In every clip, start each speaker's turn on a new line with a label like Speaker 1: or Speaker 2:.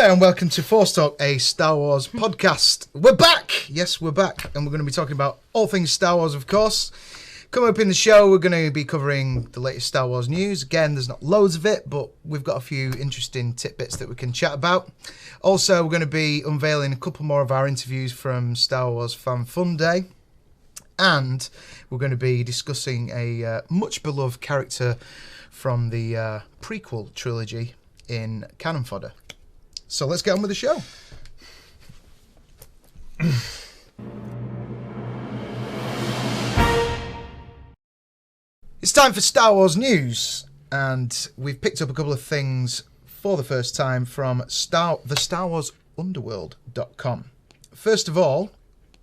Speaker 1: there and welcome to Force Talk, a Star Wars podcast. We're back! Yes, we're back. And we're going to be talking about all things Star Wars, of course. Coming up in the show, we're going to be covering the latest Star Wars news. Again, there's not loads of it, but we've got a few interesting tidbits that we can chat about. Also, we're going to be unveiling a couple more of our interviews from Star Wars Fan Fun Day. And we're going to be discussing a much beloved character from the prequel trilogy in Cannon Fodder. So let's get on with the show. It's time for Star Wars news, and we've picked up a couple of things for the first time from the StarWarsUnderworld.com. First of all,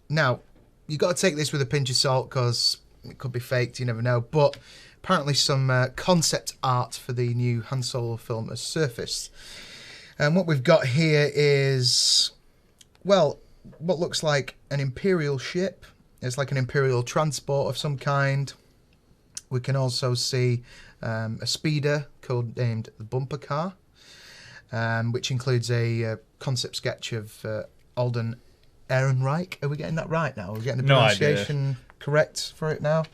Speaker 1: now, you've got to take this with a pinch of salt because it could be faked, you never know, but apparently some concept art for the new Han Solo film has surfaced. And what we've got here is, well, what looks like an Imperial ship. It's like an Imperial transport of some kind. We can also see a speeder codenamed the Bumper Car, which includes a concept sketch of Alden Ehrenreich. Are we getting that right now? Are we getting the pronunciation correct for it now?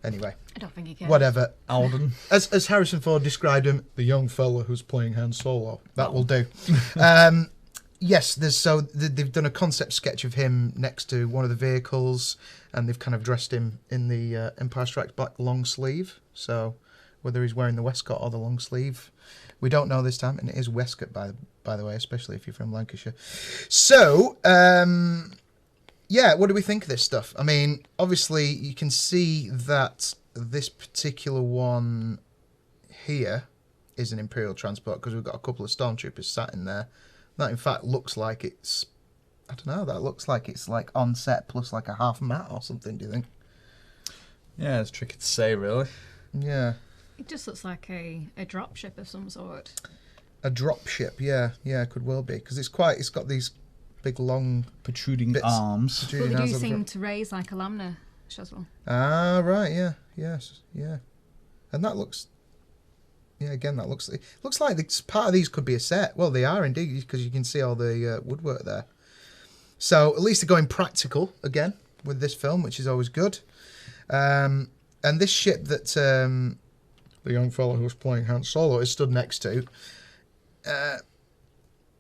Speaker 1: Anyway.
Speaker 2: I don't think you can.
Speaker 1: Whatever.
Speaker 3: Alden.
Speaker 1: As Harrison Ford described him, the young fella who's playing Han Solo. That will do. Yes, they've done a concept sketch of him next to one of the vehicles, and they've kind of dressed him in the Empire Strikes Back long sleeve. So whether he's wearing the waistcoat or the long sleeve, we don't know this time. And it is waistcoat, by the way, especially if you're from Lancashire. So, yeah, what do we think of this stuff? I mean, obviously, you can see that this particular one here is an Imperial transport because we've got a couple of stormtroopers sat in there. That, in fact, looks like it's, I don't know, that looks like it's like on set plus like a half mat or something, do you think?
Speaker 3: Yeah, it's tricky to say, really.
Speaker 1: Yeah.
Speaker 2: It just looks like a drop ship of some sort.
Speaker 1: A drop ship, yeah, could well be. Because it's got these big, long...
Speaker 3: protruding arms.
Speaker 2: But they do seem to raise like a laminar chisel.
Speaker 1: Ah, right, yeah. And that looks... Yeah, again, it looks like part of these could be a set. Well, they are indeed, because you can see all the woodwork there. So at least they're going practical again with this film, which is always good. And this ship that the young fellow who was playing Han Solo is stood next to,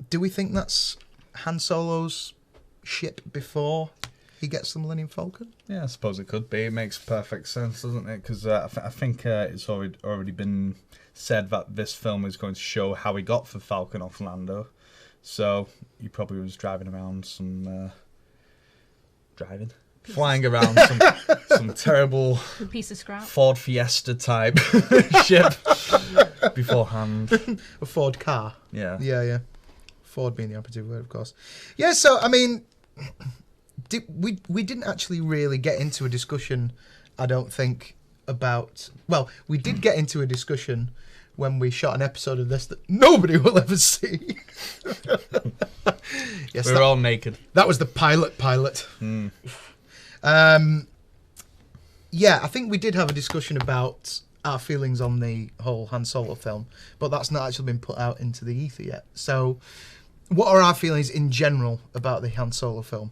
Speaker 1: do we think that's Han Solo's ship before he gets the Millennium Falcon?
Speaker 3: Yeah, I suppose it could be. It makes perfect sense, doesn't it? Because I think it's already been said that this film is going to show how he got the Falcon off Lando. So he probably was flying around some terrible
Speaker 2: piece of scrap
Speaker 3: Ford Fiesta type ship beforehand.
Speaker 1: A Ford car.
Speaker 3: Yeah.
Speaker 1: Ford being the operative word, of course. Yeah. So I mean, we didn't actually really get into a discussion, I don't think, about... Well, we did get into a discussion when we shot an episode of this that nobody will ever see. Yes,
Speaker 3: we're all naked.
Speaker 1: That was the pilot. Yeah, I think we did have a discussion about our feelings on the whole Han Solo film, but that's not actually been put out into the ether yet. So, what are our feelings in general about the Han Solo film,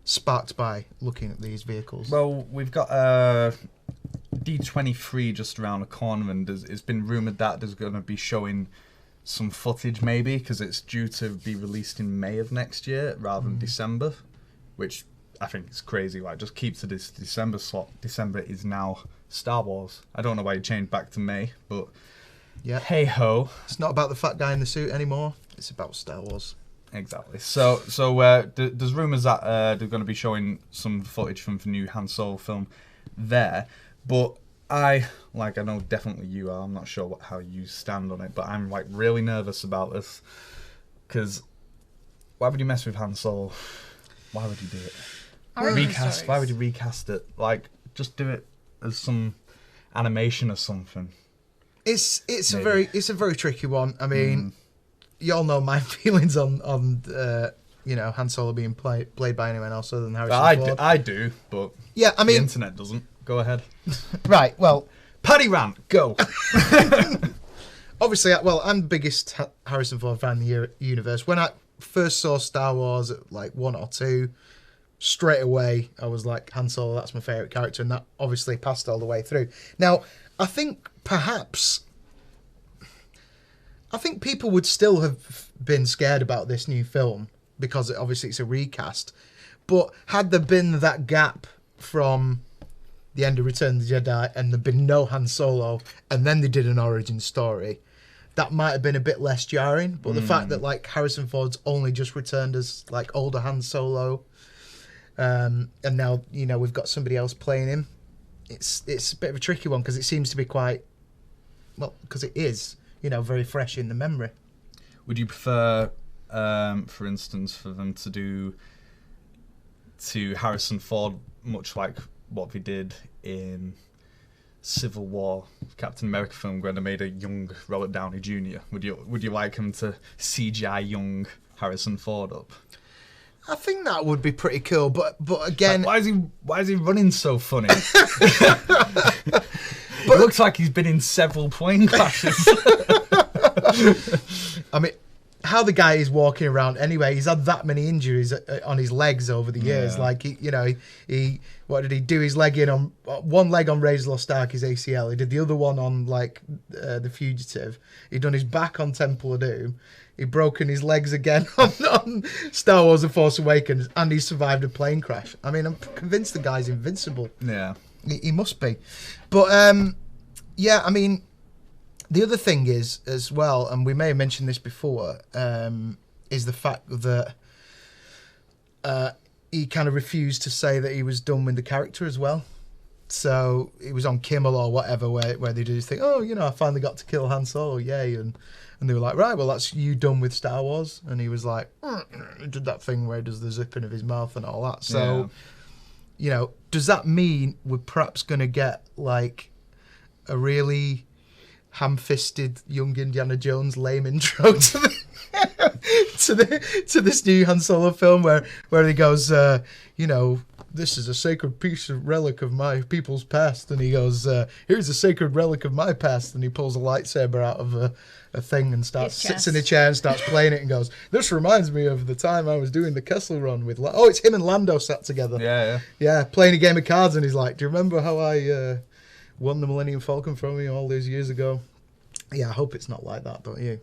Speaker 1: sparked by looking at these vehicles?
Speaker 3: Well, we've got D23 just around the corner, and it's been rumoured that there's going to be showing some footage, maybe, because it's due to be released in May of next year rather than December, which I think is crazy. Like, just keep to this December slot. December is now Star Wars. I don't know why you changed back to May, but
Speaker 1: yeah,
Speaker 3: hey ho.
Speaker 1: It's not about the fat guy in the suit anymore. It's about Star Wars.
Speaker 3: Exactly. So there's rumours that they're going to be showing some footage from the new Han Solo film there, but I know definitely you are. I'm not sure how you stand on it, but I'm like really nervous about this because why would you mess with Han Solo? Why would you do it? Recast? Why would you recast it? Like, just do it as some animation or something.
Speaker 1: It's a very tricky one. I mean, you all know my feelings on Han Solo being played by anyone else other than Harrison Ford.
Speaker 3: I do, but
Speaker 1: yeah, I mean,
Speaker 3: the internet doesn't. Go ahead.
Speaker 1: Right. Well,
Speaker 3: Paddy rant. Go.
Speaker 1: obviously, well, I'm the biggest Harrison Ford fan in the universe. When I first saw Star Wars at like 1 or 2, straight away I was like, Han Solo, that's my favourite character, and that obviously passed all the way through. Now, I think people would still have been scared about this new film because obviously it's a recast. But had there been that gap from the end of Return of the Jedi and there'd been no Han Solo and then they did an origin story, that might have been a bit less jarring. But the fact that like Harrison Ford's only just returned as like older Han Solo, and now we've got somebody else playing him, it's a bit of a tricky one because it seems to be quite, well, because it is very fresh in the memory.
Speaker 3: Would you prefer, for instance, for them to do to Harrison Ford much like what they did in Civil War, Captain America film, where they made a young Robert Downey Jr.? Would you like him to CGI young Harrison Ford up?
Speaker 1: I think that would be pretty cool, but again,
Speaker 3: like, why is he running so funny? It looks like he's been in several plane crashes.
Speaker 1: I mean, how the guy is walking around anyway, he's had that many injuries on his legs over the years. Like, he what did he do? His leg in on one leg on Raiders of the Lost Ark, his ACL. He did the other one on like The Fugitive. He'd done his back on Temple of Doom. He'd broken his legs again on Star Wars: The Force Awakens, and he survived a plane crash. I mean, I'm convinced the guy's invincible.
Speaker 3: Yeah,
Speaker 1: he must be. But yeah, I mean, the other thing is as well, and we may have mentioned this before, is the fact that he kind of refused to say that he was done with the character as well. So it was on Kimmel or whatever where they do this thing, I finally got to kill Han Solo, yay, and they were like, right, well, that's you done with Star Wars. And he was like, he did that thing where he does the zipping of his mouth and all that. So, does that mean we're perhaps going to get like a really ham-fisted young Indiana Jones lame intro to this new Han Solo film where he goes, this is a sacred piece of relic of my people's past, and he goes, here's a sacred relic of my past, and he pulls a lightsaber out of a thing and sits in a chair and starts playing it and goes, this reminds me of the time I was doing the Kessel Run with it's him and Lando sat together, playing a game of cards, and he's like, do you remember how I won the Millennium Falcon from you all those years ago? Yeah, I hope it's not like that, don't you?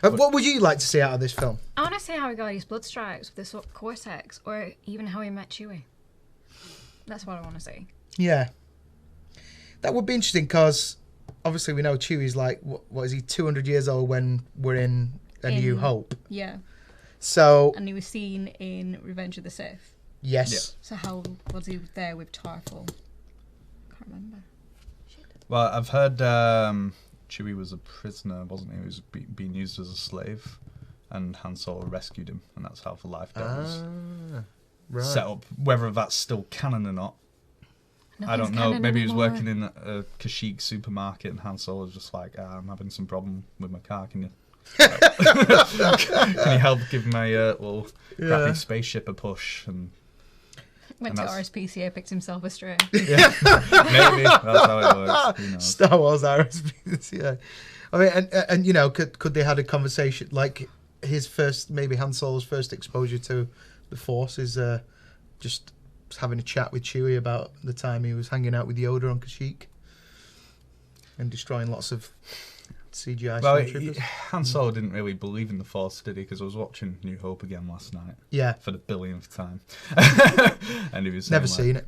Speaker 1: What would you like to see out of this film?
Speaker 2: I want to see how he got his blood stripes with this cortex, or even how he met Chewie. That's what I want to see. Yeah.
Speaker 1: That would be interesting, because obviously we know Chewie's like, what is he, 200 years old when we're in A New Hope?
Speaker 2: Yeah.
Speaker 1: So.
Speaker 2: And he was seen in Revenge of the Sith.
Speaker 1: Yes.
Speaker 3: Yeah.
Speaker 2: So how was he there with Tarful? Can't remember. Shit.
Speaker 3: Well, I've heard Chewie was a prisoner, wasn't he? He was being used as a slave, and Han Solo rescued him, and that's how For Life was set up. Whether that's still canon or not, I don't know. Maybe he was working in a Kashyyyk supermarket, and Han Solo was just like, I'm having some problem with my car. Can you help give my little crappy spaceship a push? And
Speaker 2: went to RSPCA, picked himself a stray.
Speaker 3: Yeah, maybe that's how it works. Who knows?
Speaker 1: Star Wars RSPCA. I mean, and could they had a conversation like his first, maybe Han Solo's first exposure to the Force is just having a chat with Chewie about the time he was hanging out with Yoda on Kashyyyk and destroying lots of CGI stormtroopers.
Speaker 3: Han Solo didn't really believe in the Force, did he? Because I was watching New Hope again last night.
Speaker 1: Yeah.
Speaker 3: For the billionth time. And he was
Speaker 1: never seen it.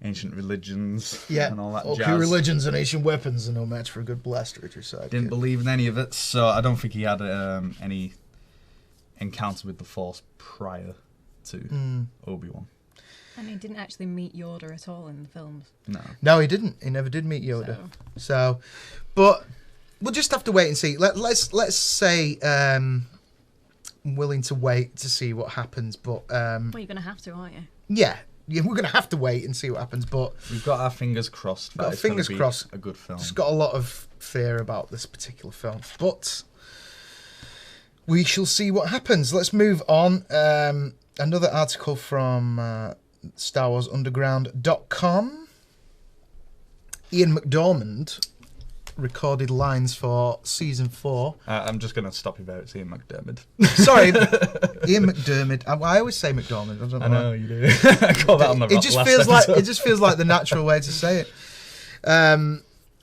Speaker 3: Ancient religions, and all that
Speaker 1: jazz.
Speaker 3: Pure
Speaker 1: religions and ancient weapons are no match for a good blaster at your side.
Speaker 3: Didn't believe in any of it, so I don't think he had any encounter with the Force prior to Obi-Wan.
Speaker 2: And he didn't actually meet Yoda at all in the films.
Speaker 1: No, he didn't. He never did meet Yoda. So but we'll just have to wait and see. Let's say I'm willing to wait to see what happens. But
Speaker 2: well, you're going to have to, aren't you?
Speaker 1: Yeah, we're going to have to wait and see what happens. But
Speaker 3: we've got our fingers crossed.
Speaker 1: Got
Speaker 3: it's
Speaker 1: fingers crossed.
Speaker 3: A good film.
Speaker 1: Just got a lot of fear about this particular film, but we shall see what happens. Let's move on. Another article from StarWarsUnderground.com. Ian McDormand recorded lines for season 4.
Speaker 3: I'm just going to stop you there. It's Ian McDermott.
Speaker 1: Sorry, Ian McDermott. I always say McDormand. I don't know.
Speaker 3: I know you do. I got that on the
Speaker 1: It just feels like the natural way to say it.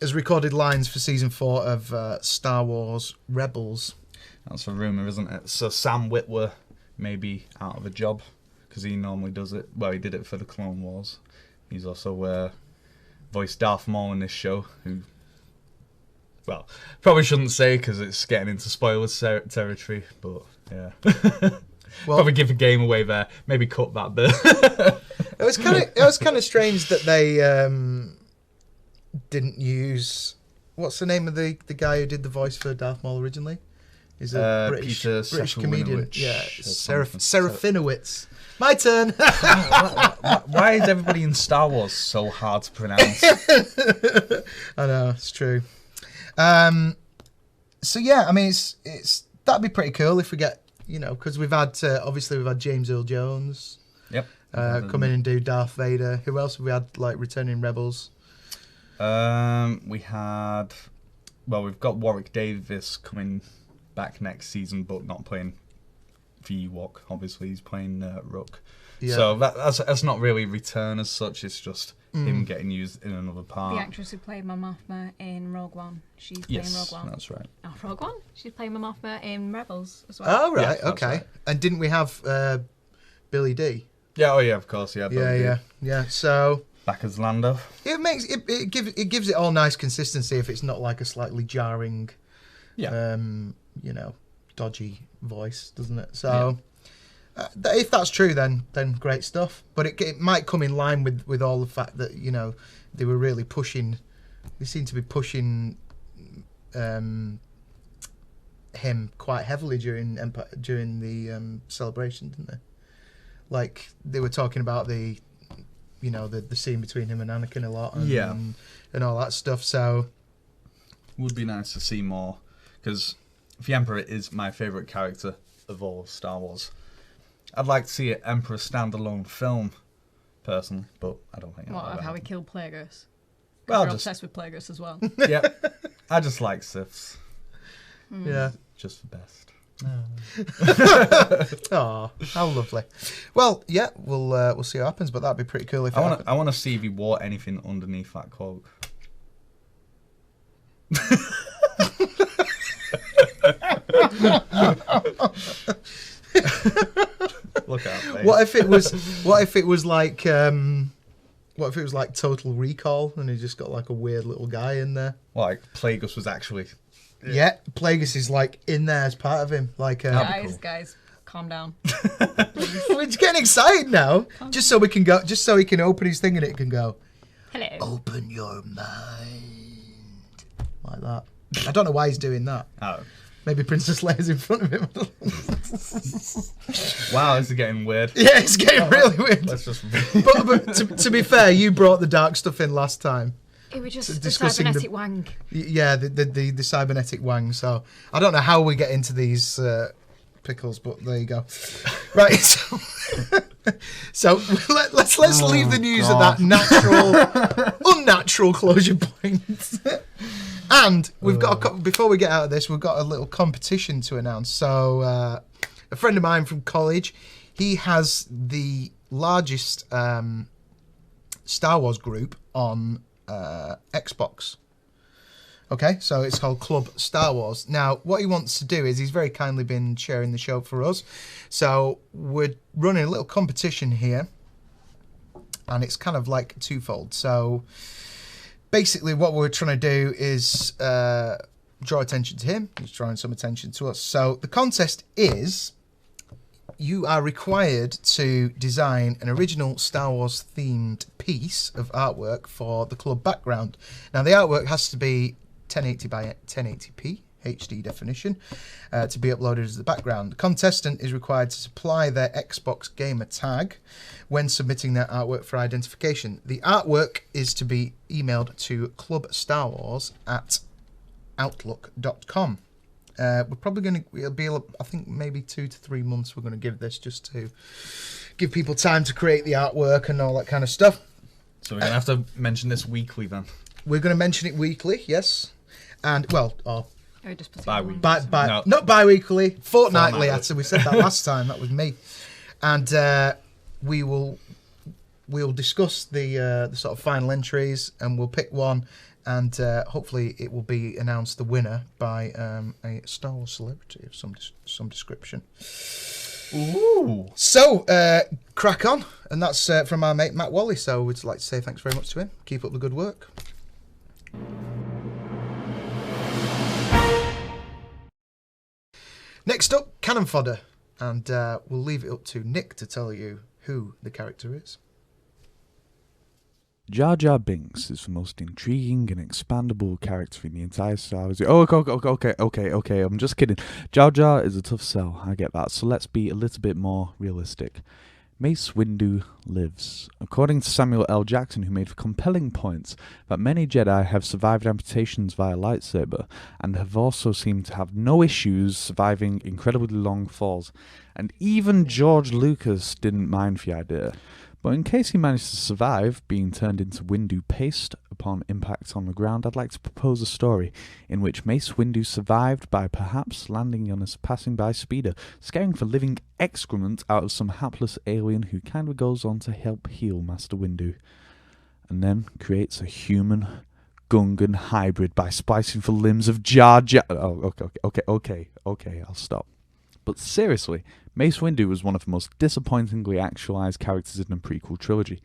Speaker 1: Has recorded lines for season 4 of Star Wars Rebels.
Speaker 3: That's a rumour, isn't it? So Sam Witwer may be out of a job because he normally does it. Well, he did it for the Clone Wars. He's also voiced Darth Maul in this show, who, well, probably shouldn't say because it's getting into spoilers territory, but yeah.
Speaker 1: Well,
Speaker 3: probably give the game away there. Maybe cut that bit.
Speaker 1: it was kind of strange that they didn't use, what's the name of the guy who did the voice for Darth Maul originally? He's a British comedian. Yeah, Serafinowicz. My turn.
Speaker 3: Why is everybody in Star Wars so hard to pronounce?
Speaker 1: I know, it's true. So yeah, I mean, it's that'd be pretty cool if we get, because we've had obviously we've had James Earl Jones.
Speaker 3: Yep.
Speaker 1: Come in and do Darth Vader. Who else have we had like returning Rebels?
Speaker 3: We've got Warwick Davis coming back next season, but not playing for Ewok. Obviously, he's playing Rook. Yeah. So that's not really a return as such. It's just him getting used in another part.
Speaker 2: The actress who played Mos Mothma in Rogue One. She's playing Rogue One.
Speaker 3: That's right.
Speaker 2: Oh, Rogue One? She's playing Mos Mothma in Rebels as well.
Speaker 1: Oh, right.
Speaker 3: Yeah,
Speaker 1: okay.
Speaker 3: Right.
Speaker 1: And didn't we have Billy D?
Speaker 3: Yeah. Oh, yeah. Of course. Yeah.
Speaker 1: Yeah. So
Speaker 3: back as Lando.
Speaker 1: It gives it all nice consistency if it's not like a slightly jarring, dodgy voice, doesn't it? So if that's true, then great stuff. But it might come in line with all the fact that they were really pushing. They seem to be pushing him quite heavily during the celebration, didn't they? Like they were talking about the scene between him and Anakin a lot, and all that stuff. So
Speaker 3: would be nice to see more, because the Emperor is my favourite character of all of Star Wars. I'd like to see an Emperor standalone film, personally, but I don't think.
Speaker 2: What, of how he killed Plagueis?
Speaker 3: Well,
Speaker 2: you're obsessed with Plagueis as well.
Speaker 3: Yeah, I just like Siths.
Speaker 1: Yeah,
Speaker 3: just the best.
Speaker 1: Oh, how lovely. Well, yeah, we'll see what happens, but that'd be pretty cool if
Speaker 3: I want to see if he wore anything underneath that cloak. Look out, mate.
Speaker 1: What if it was like Total Recall and he just got like a weird little guy in there?
Speaker 3: Like Plagueis was actually.
Speaker 1: Yeah, Plagueis is like in there as part of him. Like
Speaker 2: guys, calm down.
Speaker 1: We're getting excited now. Just so he can open his thing and it can go.
Speaker 2: Hello.
Speaker 1: Open your mind. Like that. I don't know why he's doing that.
Speaker 3: Oh.
Speaker 1: Maybe Princess Leia's in front of him.
Speaker 3: Wow, this is getting weird.
Speaker 1: Yeah, it's getting really weird.
Speaker 3: Let's just.
Speaker 1: But to be fair, you brought the dark stuff in last time.
Speaker 2: It was just the cybernetic wang.
Speaker 1: Yeah, the cybernetic wang. So I don't know how we get into these pickles, but there you go. Right. So let's leave the news at that unnatural closure point. And we've got before we get out of this, we've got a little competition to announce. So a friend of mine from college, he has the largest Star Wars group on Xbox. Okay, so it's called Club Star Wars. Now, what he wants to do is he's very kindly been sharing the show for us. So we're running a little competition here, and it's kind of like twofold. So basically what we're trying to do is draw attention to him. He's drawing some attention to us. So the contest is you are required to design an original Star Wars themed piece of artwork for the club background. Now the artwork has to be 1080 by 1080p HD definition to be uploaded as the background. The contestant is required to supply their Xbox gamer tag when submitting their artwork for identification. The artwork is to be emailed to clubstarwars@outlook.com. We're probably going to, it'll be, I think, maybe 2 to 3 months we're going to give this, just to give people time to create the artwork and all that kind of stuff.
Speaker 3: So we're going to have to mention this weekly then.
Speaker 1: We're going to mention it weekly, yes. And well,
Speaker 2: Or just put it
Speaker 3: Bi-week.
Speaker 2: on.
Speaker 1: not bi-weekly, fortnightly.
Speaker 3: Fortnightly.
Speaker 1: We said that last time. That was me. And we'll discuss the sort of final entries, and we'll pick one, and hopefully it will be announced the winner by a Star Wars celebrity of some description.
Speaker 3: Ooh.
Speaker 1: So, crack on. And that's from our mate Matt Wally. So we'd like to say thanks very much to him. Keep up the good work. Next up, Cannon Fodder. And we'll leave it up to Nick to tell you who the character is.
Speaker 4: Jar Jar Binks is the most intriguing and expandable character in the entire Star Wars. Oh, okay, I'm just kidding. Jar Jar is a tough sell, I get that, so let's be a little bit more realistic. Mace Windu lives. According to Samuel L. Jackson, who made compelling points that many Jedi have survived amputations via lightsaber, and have also seemed to have no issues surviving incredibly long falls. And even George Lucas didn't mind the idea. But in case he managed to survive being turned into Windu paste upon impact on the ground, I'd like to propose a story in which Mace Windu survived by perhaps landing on a passing-by speeder, scaring the living excrement out of some hapless alien who kind of goes on to help heal Master Windu, and then creates a human Gungan hybrid by splicing the limbs of Jar Jar. Oh, okay, I'll stop. But seriously, Mace Windu was one of the most disappointingly actualized characters in the prequel trilogy.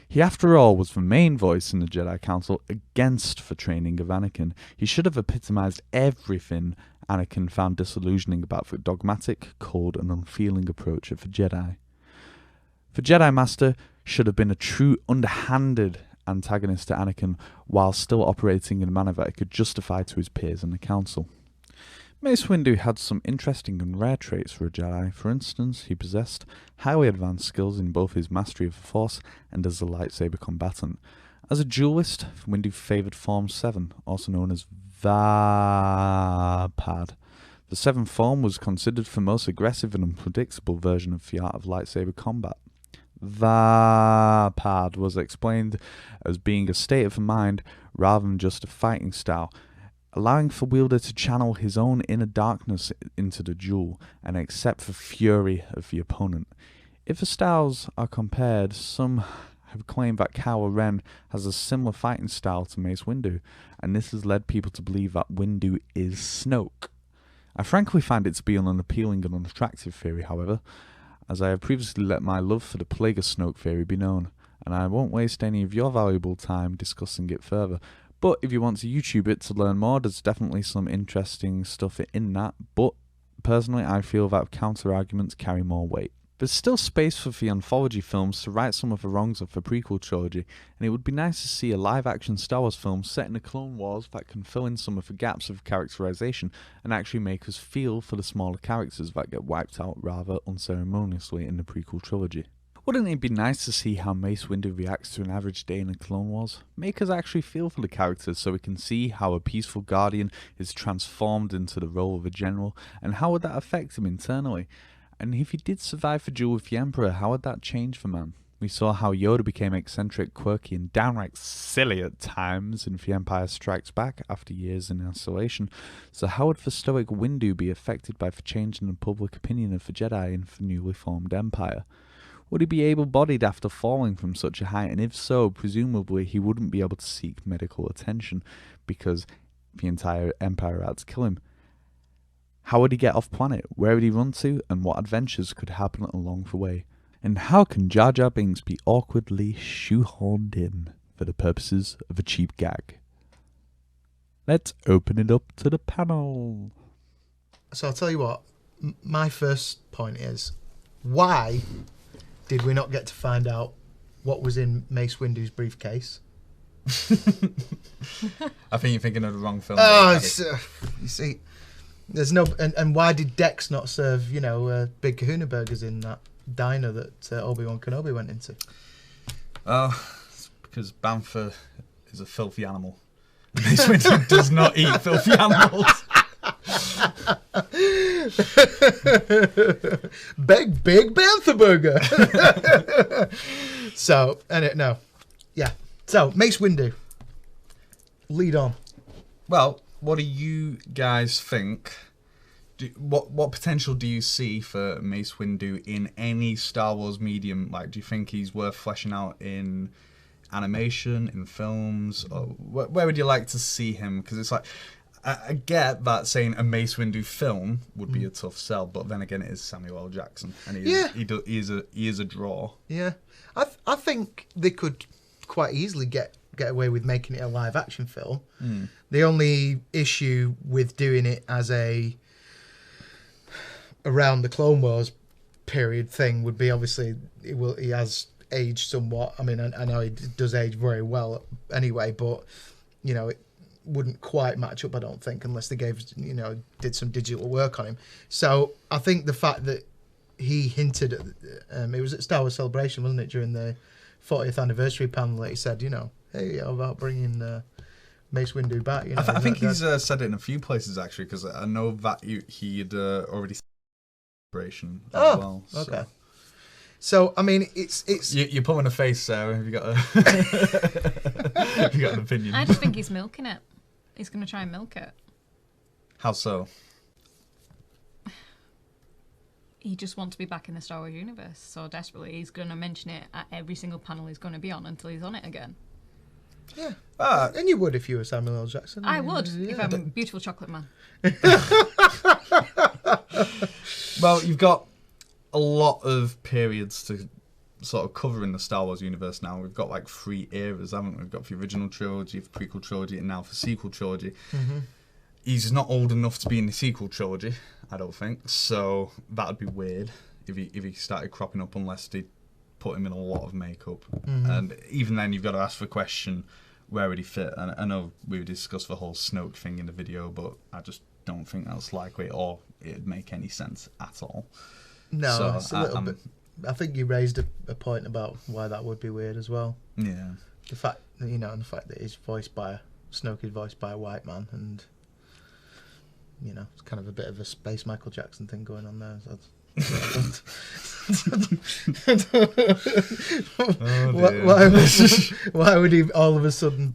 Speaker 4: He, after all, was the main voice in the Jedi Council against the training of Anakin. He should have epitomized everything Anakin found disillusioning about the dogmatic, cold, and unfeeling approach of the Jedi. The Jedi Master should have been a true underhanded antagonist to Anakin, while still operating in a manner that he could justify to his peers in the Council. Mace Windu had some interesting and rare traits for a Jedi. For instance, he possessed highly advanced skills in both his mastery of the Force and as a lightsaber combatant. As a duelist, Windu favoured Form 7, also known as Vapad. The seventh form was considered the most aggressive and unpredictable version of the art of lightsaber combat. Vapad was explained as being a state of the mind rather than just a fighting style, allowing the wielder to channel his own inner darkness into the duel and accept the fury of the opponent. If the styles are compared, some have claimed that Kylo Ren has a similar fighting style to Mace Windu, and this has led people to believe that Windu is Snoke. I frankly find it to be an unappealing and unattractive theory, however, as I have previously let my love for the Plague of Snoke theory be known, and I won't waste any of your valuable time discussing it further. But if you want to YouTube it to learn more, there's definitely some interesting stuff in that, but personally I feel that counter-arguments carry more weight. There's still space for the anthology films to right some of the wrongs of the prequel trilogy, and it would be nice to see a live-action Star Wars film set in the Clone Wars that can fill in some of the gaps of characterization and actually make us feel for the smaller characters that get wiped out rather unceremoniously in the prequel trilogy. Wouldn't it be nice to see how Mace Windu reacts to an average day in the Clone Wars? Make us actually feel for the characters so we can see how a peaceful guardian is transformed into the role of a general, and how would that affect him internally? And if he did survive the duel with the Emperor, how would that change the man? We saw how Yoda became eccentric, quirky, and downright silly at times in The Empire Strikes Back after years in isolation. So how would the stoic Windu be affected by the change in the public opinion of the Jedi in the newly formed Empire? Would he be able-bodied after falling from such a height, and if so, presumably he wouldn't be able to seek medical attention because the entire Empire had to kill him. How would he get off planet? Where would he run to? And what adventures could happen along the way? And how can Jar Jar Binks be awkwardly shoehorned in for the purposes of a cheap gag? Let's open it up to the panel.
Speaker 1: So I'll tell you what, my first point is, why did we not get to find out what was in Mace Windu's briefcase?
Speaker 3: I think you're thinking of the wrong film.
Speaker 1: Oh, you see, there's no... And why did Dex not serve, big kahuna burgers in that diner that Obi-Wan Kenobi went into?
Speaker 3: Oh, it's because Bamford is a filthy animal. Mace Windu does not eat filthy animals.
Speaker 1: big Bantha burger. So, no. Yeah. So, Mace Windu. Lead on.
Speaker 3: Well, what do you guys think? What potential do you see for Mace Windu in any Star Wars medium? Like, do you think he's worth fleshing out in animation, in films? Or where would you like to see him? Because it's like, I get that saying a Mace Windu film would be a tough sell, but then again, it is Samuel L. Jackson, and he is a draw.
Speaker 1: Yeah, I think they could quite easily get away with making it a live action film. The only issue with doing it as around the Clone Wars period thing would be, obviously he has aged somewhat. I mean, I know he does age very well anyway, but it wouldn't quite match up, I don't think, unless they did some digital work on him. So I think the fact that he hinted at, it was at Star Wars Celebration, wasn't it, during the 40th anniversary panel, that he said, hey, how about bringing Mace Windu back?
Speaker 3: I think he's said it in a few places, actually, because I know that he had already celebration as well.
Speaker 1: Okay. So I mean, it's
Speaker 3: you're pulling a face, Sarah. Have you got an opinion?
Speaker 2: I just think he's milking it. He's going to try and milk it.
Speaker 3: How so?
Speaker 2: He just wants to be back in the Star Wars universe so desperately. He's going to mention it at every single panel he's going to be on until he's on it again.
Speaker 1: Yeah. And you would if you were Samuel L. Jackson.
Speaker 2: I would if I'm a beautiful chocolate man.
Speaker 3: Well, you've got a lot of periods to sort of cover in the Star Wars universe now. We've got like 3 eras, haven't we? We've got the original trilogy, the prequel trilogy, and now the sequel trilogy. Mm-hmm. He's not old enough to be in the sequel trilogy, I don't think. So that'd be weird if he started cropping up, unless they put him in a lot of makeup. Mm-hmm. And even then, you've got to ask the question, where would he fit? And I know we discussed the whole Snoke thing in the video, but I just don't think that's likely, or it'd make any sense at all.
Speaker 1: No, so it's a little bit. I think you raised a point about why that would be weird as well.
Speaker 3: Yeah.
Speaker 1: The fact that he's Snoke is voiced by a white man, and it's kind of a bit of a space Michael Jackson thing going on there. Why would he all of a sudden,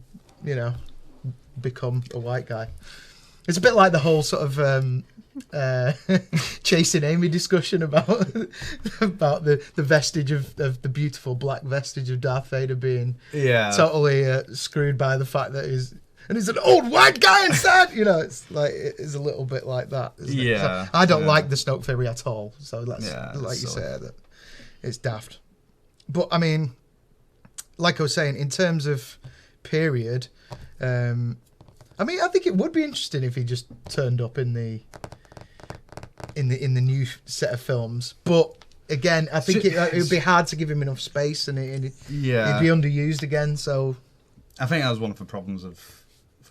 Speaker 1: become a white guy? It's a bit like the whole sort of Chasing Amy discussion about the vestige of the beautiful black vestige of Darth Vader being totally screwed by the fact that he's an old white guy inside. It's like it's a little bit like that.
Speaker 3: Yeah,
Speaker 1: so I don't like the Snoke theory at all. So like you said, that it's daft. But I mean, like I was saying, in terms of period, I think it would be interesting if he just turned up in the new set of films. But again, I think it would be hard to give him enough space, and he'd be underused again. So
Speaker 3: I think that was one of the problems for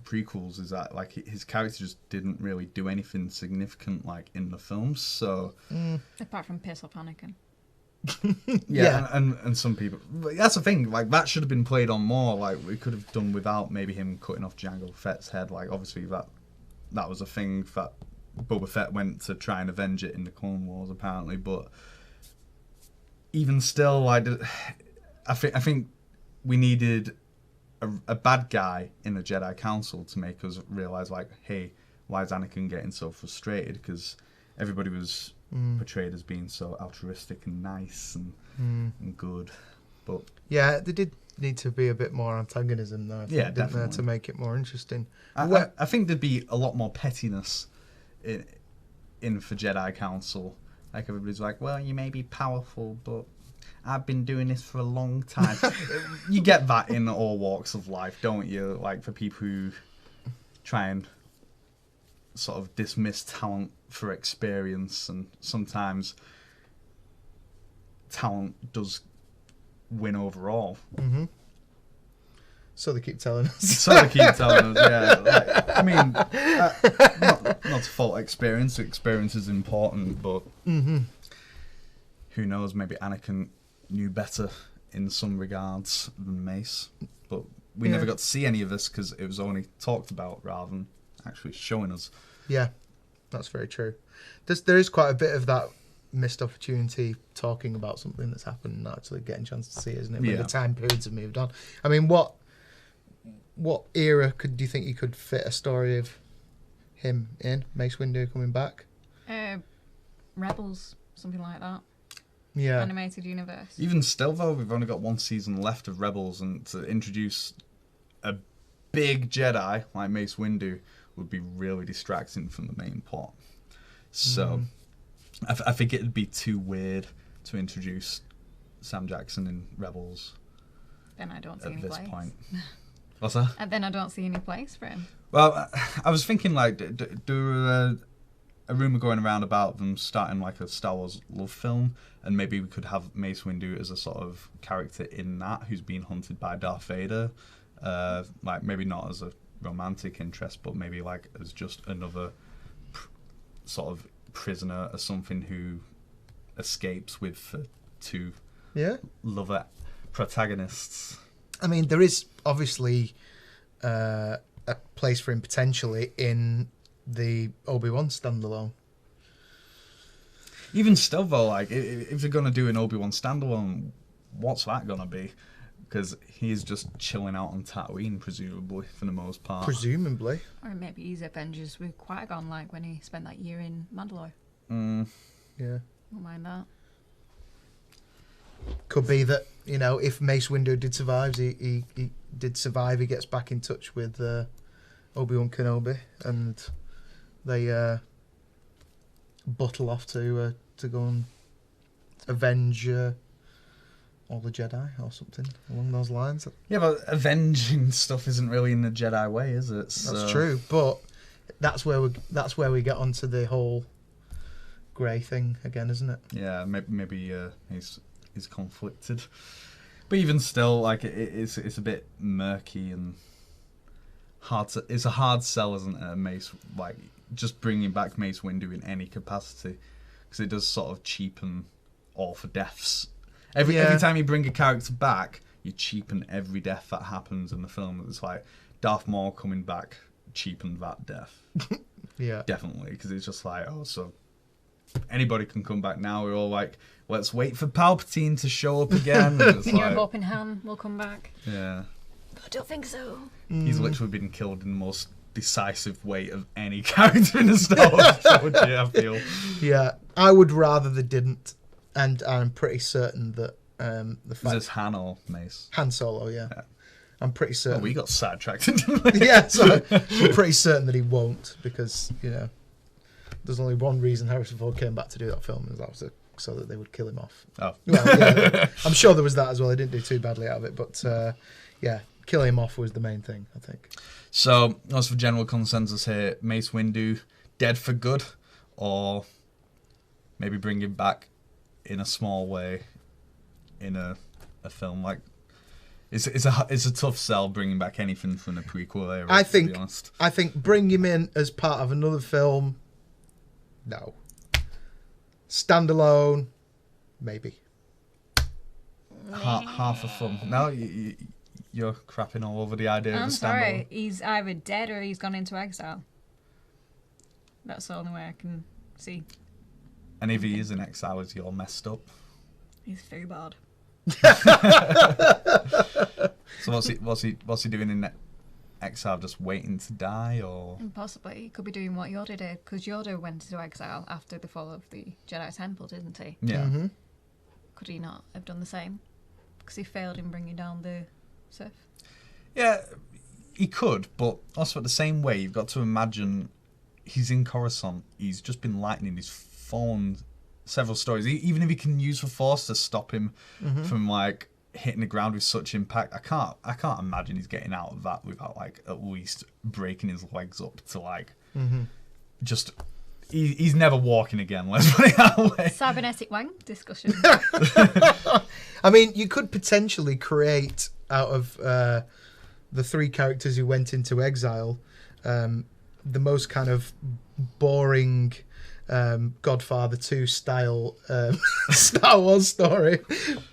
Speaker 3: prequels, is that like his character just didn't really do anything significant like in the films. So
Speaker 2: apart from piss off Anakin.
Speaker 3: And some people, but that's the thing, like that should have been played on more. Like we could have done without maybe him cutting off Jango Fett's head. Like obviously that was a thing that Boba Fett went to try and avenge it in the Clone Wars apparently, but even still, like I think we needed a bad guy in the Jedi Council to make us realize, like, hey, why is Anakin getting so frustrated? Because everybody was portrayed as being so altruistic and nice and good, but
Speaker 1: yeah, they did need to be a bit more antagonism though. Didn't there, to make it more interesting.
Speaker 3: I think there'd be a lot more pettiness in for Jedi Council. Like everybody's like, well, you may be powerful, but I've been doing this for a long time. You get that in all walks of life, don't you? Like for people who try and sort of dismiss talent for experience, and sometimes talent does win overall.
Speaker 1: Mm-hmm. So they keep telling us.
Speaker 3: Yeah. Like, I mean, not to fault experience. Experience is important, but who knows? Maybe Anakin knew better in some regards than Mace. But we never got to see any of this because it was only talked about rather than actually showing us.
Speaker 1: Yeah, that's very true. There is quite a bit of that missed opportunity talking about something that's happened and actually getting a chance to see, isn't it? When the time periods have moved on. I mean, what era do you think you could fit a story of him in? Mace Windu coming back?
Speaker 2: Rebels, something like that.
Speaker 1: Yeah.
Speaker 2: Animated universe.
Speaker 3: Even still, though, we've only got one season left of Rebels, and to introduce a big Jedi like Mace Windu would be really distracting from the main plot. So, I think it'd be too weird to introduce Sam Jackson in Rebels.
Speaker 2: Then I don't see
Speaker 3: at
Speaker 2: any
Speaker 3: this
Speaker 2: place.
Speaker 3: point. What's that?
Speaker 2: And then I don't see any place for him.
Speaker 3: Well, I was thinking, like, do a rumor going around about them starting like a Star Wars love film, and maybe we could have Mace Windu as a sort of character in that who's being hunted by Darth Vader. Like, maybe not as a romantic interest, but maybe like as just another sort of prisoner or something who escapes with two lover protagonists.
Speaker 1: I mean, there is obviously a place for him potentially in the Obi-Wan standalone.
Speaker 3: Even still, though, like, if they're going to do an Obi-Wan standalone, what's that going to be? Because he's just chilling out on Tatooine, presumably, for the most part.
Speaker 1: Presumably.
Speaker 2: Or maybe he's Avengers with Qui-Gon, like when he spent that year in Mandalore.
Speaker 1: Yeah.
Speaker 2: Won't mind that.
Speaker 1: Could be that, you know, if Mace Windu did survive, he did survive, he gets back in touch with Obi-Wan Kenobi, and they buttle off to go and avenge all the Jedi or something along those lines.
Speaker 3: Yeah, but avenging stuff isn't really in the Jedi way, is it?
Speaker 1: That's true, but that's where we get onto the whole grey thing again, isn't it?
Speaker 3: Yeah, maybe he's conflicted, but even still, like, it's a bit murky and hard. It's a hard sell, isn't it? Mace, like, just bringing back Mace Windu in any capacity, because it does sort of cheapen all for deaths. Every time you bring a character back, you cheapen every death that happens in the film. It's like Darth Maul coming back cheapened that death.
Speaker 1: Yeah,
Speaker 3: definitely, because it's just like, oh, so anybody can come back now. We're all like, let's wait for Palpatine to show up again. And
Speaker 2: you're hoping Han will come back.
Speaker 3: Yeah.
Speaker 2: But I don't think so.
Speaker 3: He's literally been killed in the most decisive way of any character in the Star Wars trilogy, I feel.
Speaker 1: Yeah, I would rather they didn't, and I'm pretty certain that the fact...
Speaker 3: Is this Han or Mace?
Speaker 1: Han Solo, yeah. I'm pretty certain.
Speaker 3: Oh, we got sidetracked, didn't we?
Speaker 1: Yeah, so I'm pretty certain that he won't, because, you know, there's only one reason Harrison Ford came back to do that film, and that was so that they would kill him off.
Speaker 3: Oh.
Speaker 1: Well, yeah, I'm sure there was that as well. They didn't do too badly out of it, but yeah, killing him off was the main thing, I think.
Speaker 3: So, as for general consensus here, Mace Windu dead for good, or maybe bring him back in a small way in a film. Like, it's a tough sell bringing back anything from the prequel era. To be honest.
Speaker 1: I think bring him in as part of another film. No. Standalone, maybe.
Speaker 3: Half a fun. No, you're crapping all over the idea of a standalone.
Speaker 2: I'm sorry, he's either dead or he's gone into exile. That's the only way I can see.
Speaker 3: And if he is in exile, is he all messed up?
Speaker 2: He's very bad.
Speaker 3: So what's he doing in exile? Just waiting to die, or
Speaker 2: Possibly he could be doing what Yoda did, because Yoda went into exile after the fall of the Jedi Temple, didn't he?
Speaker 3: yeah.
Speaker 1: Mm-hmm.
Speaker 2: Could he not have done the same? Because he failed in bringing down the Sith.
Speaker 3: Yeah, he could, but also at the same way, you've got to imagine he's in Coruscant. He's just been lightning. He's fallen several stories. Even if he can use the Force to stop him from like hitting the ground with such impact, I can't imagine he's getting out of that without like at least breaking his legs up to like just. He's never walking again. Let's put it that way.
Speaker 2: Cybernetic Wang discussion.
Speaker 1: I mean, you could potentially create out of the three characters who went into exile the most kind of boring Godfather 2 style Star Wars story.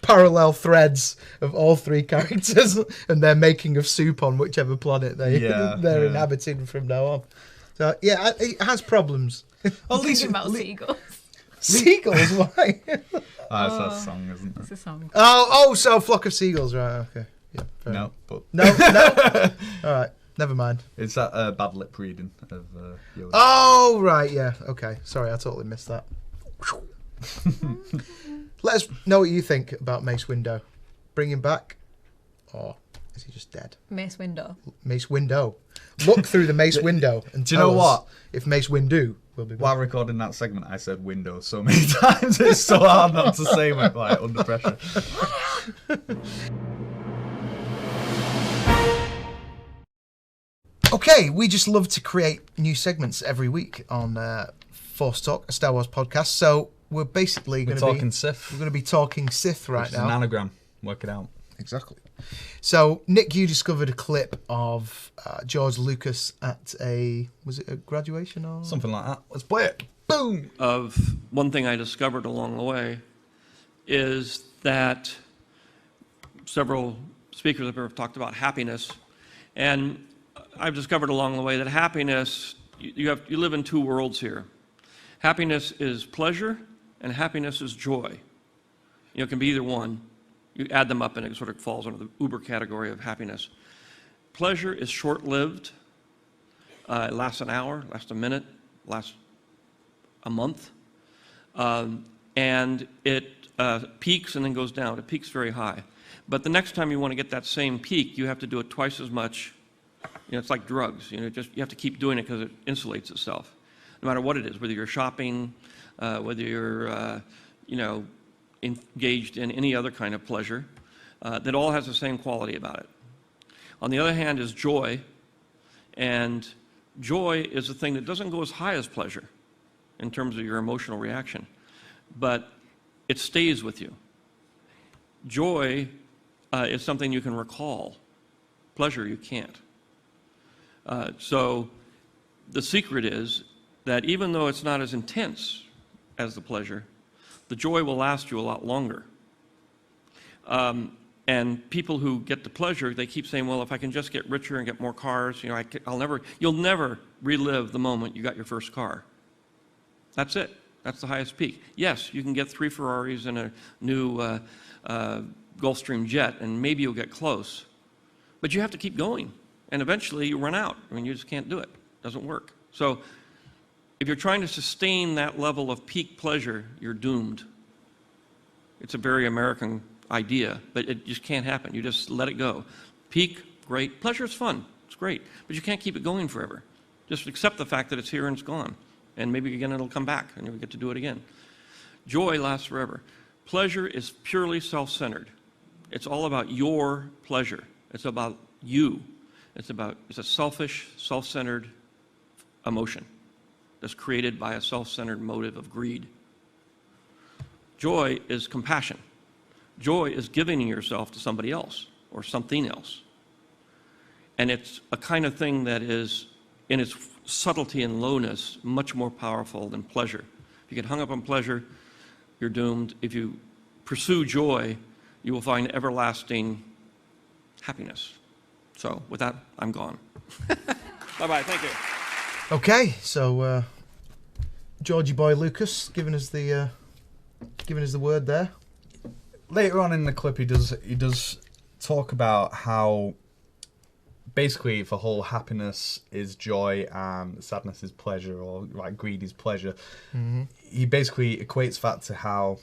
Speaker 1: Parallel threads of all three characters and their making of soup on whichever planet they're inhabiting from now on. So, yeah, it has problems.
Speaker 3: At least
Speaker 2: about seagulls.
Speaker 1: Seagulls? Why?
Speaker 3: That's that song, isn't
Speaker 2: It's
Speaker 3: it?
Speaker 2: a song.
Speaker 1: Oh, so Flock of Seagulls, right? Okay, yeah.
Speaker 3: No, but
Speaker 1: No. All right. Never mind.
Speaker 3: It's that bad lip reading of Yoda.
Speaker 1: Oh, right, yeah. Okay. Sorry, I totally missed that. Let us know what you think about Mace Windu. Bring him back, or is he just dead?
Speaker 2: Mace Windu.
Speaker 1: Mace Windu. Look through the Mace window and
Speaker 3: Do you know
Speaker 1: tell us
Speaker 3: what?
Speaker 1: if Mace Windu will be back.
Speaker 3: While recording that segment, I said window so many times. It's so hard not to say it like under pressure.
Speaker 1: Okay, we just love to create new segments every week on Force Talk, a Star Wars podcast. So we're basically going to be
Speaker 3: talking Sith.
Speaker 1: We're going to be talking Sith right
Speaker 3: Which is
Speaker 1: now.
Speaker 3: an anagram. Work it out.
Speaker 1: Exactly. So Nick, you discovered a clip of George Lucas at was it a graduation or
Speaker 3: Something like that. Let's play it. Boom.
Speaker 5: Of one thing I discovered along the way is that several speakers have talked about happiness, and I've discovered along the way that happiness, you live in two worlds here. Happiness is pleasure, and happiness is joy. It can be either one. You add them up, and it sort of falls under the uber category of happiness. Pleasure is short-lived. It lasts an hour, lasts a minute, lasts a month, and it peaks and then goes down. It peaks very high. But the next time you want to get that same peak, you have to do it twice as much. It's like drugs. You have to keep doing it because it insulates itself, no matter what it is. Whether you're shopping, whether you're, engaged in any other kind of pleasure, that all has the same quality about it. On the other hand is joy, and joy is a thing that doesn't go as high as pleasure in terms of your emotional reaction, but it stays with you. Joy is something you can recall. Pleasure you can't. So the secret is that even though it's not as intense as the pleasure, the joy will last you a lot longer. And people who get the pleasure, they keep saying, well, if I can just get richer and get more cars, you'll never relive the moment you got your first car. That's it. That's the highest peak. Yes, you can get 3 Ferraris and a new Gulfstream jet, and maybe you'll get close. But you have to keep going. And eventually you run out. You just can't do it. It doesn't work. So if you're trying to sustain that level of peak pleasure, you're doomed. It's a very American idea, but it just can't happen. You just let it go. Peak, great. Pleasure is fun. It's great. But you can't keep it going forever. Just accept the fact that it's here and it's gone. And maybe again it'll come back and you'll get to do it again. Joy lasts forever. Pleasure is purely self-centered. It's all about your pleasure. It's about you. It's a selfish, self-centered emotion that's created by a self-centered motive of greed. Joy is compassion. Joy is giving yourself to somebody else or something else. And it's a kind of thing that is, in its subtlety and lowness, much more powerful than pleasure. If you get hung up on pleasure, you're doomed. If you pursue joy, you will find everlasting happiness. So with that, I'm gone. Bye-bye. Thank you.
Speaker 1: Okay, so Georgie boy Lucas giving us the word there.
Speaker 3: Later on in the clip, he does talk about how basically for whole happiness is joy and sadness is pleasure, or like greed is pleasure. Mm-hmm. He basically equates that to how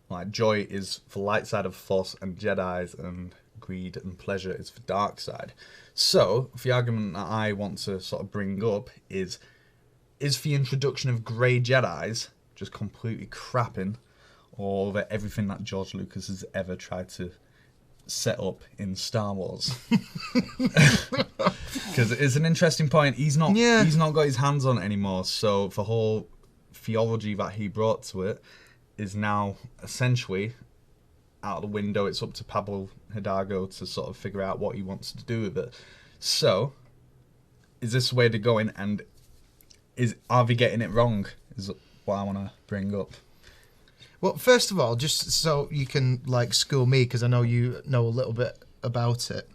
Speaker 3: like joy is for light side of Force and Jedis, and greed and pleasure is for dark side. So the argument that I want to sort of bring up is the introduction of grey Jedis just completely crapping all over everything that George Lucas has ever tried to set up in Star Wars? Because it's an interesting point. He's not got his hands on it anymore, so the whole theology that he brought to it is now essentially out of the window. It's up to Pablo Hidalgo to sort of figure out what he wants to do with it. So, is this the way they're going, and are they getting it wrong, is what I want to bring up.
Speaker 1: Well, first of all, just so you can like school me, because I know you know a little bit about it,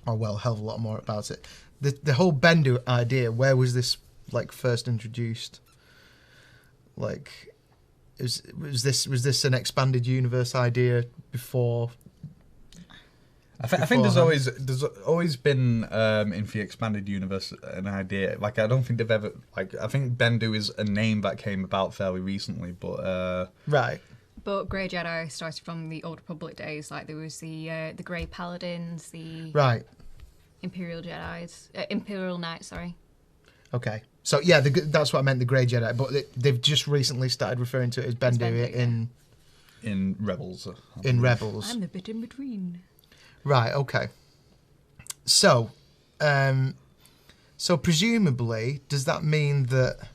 Speaker 1: or well, a hell of a lot more about it. The whole Bendu idea, where was this like first introduced? Like, was this an expanded universe idea before?
Speaker 3: I think there's always been in the expanded universe an idea. Like I don't think they've ever like. I think Bendu is a name that came about fairly recently, but
Speaker 1: right.
Speaker 2: But Grey Jedi started from the Old Republic days. Like there was the Grey Paladins, the
Speaker 1: Right.
Speaker 2: Imperial Jedi's, Imperial Knights. Sorry.
Speaker 1: Okay. So yeah, that's what I meant. The Grey Jedi, but they've just recently started referring to it as Bendu
Speaker 3: in Rebels.
Speaker 1: In Rebels.
Speaker 2: I'm the bit in between.
Speaker 1: Right. Okay. So, so presumably, does that mean that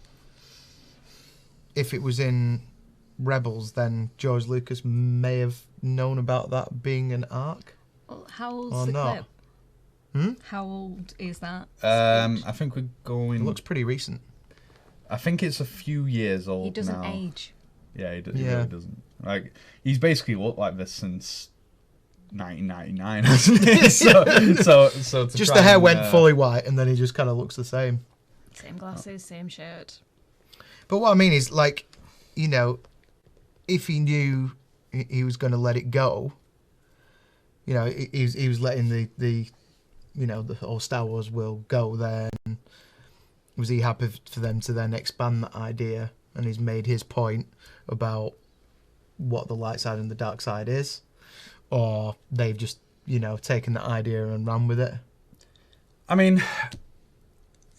Speaker 1: if it was in Rebels, then George Lucas may have known about that being an arc?
Speaker 2: Well, how old's
Speaker 1: Or
Speaker 2: the
Speaker 1: not?
Speaker 2: clip? How old is that?
Speaker 3: I think we're going.
Speaker 1: It looks pretty recent.
Speaker 3: I think it's a few years old.
Speaker 2: He doesn't
Speaker 3: now.
Speaker 2: age.
Speaker 3: Yeah, he really doesn't. Like he's basically looked like this since 1999, hasn't he? so
Speaker 1: Just the hair went fully white, and then he just kind of looks the same.
Speaker 2: Same glasses, same shirt.
Speaker 1: But what I mean is, like, you know, if he knew he was going to let it go, you know, he was letting the you know, the whole Star Wars will go there. And was he happy for them to then expand that idea? And he's made his point about what the light side and the dark side is, or they've just, you know, taken that idea and ran with it.
Speaker 3: I mean,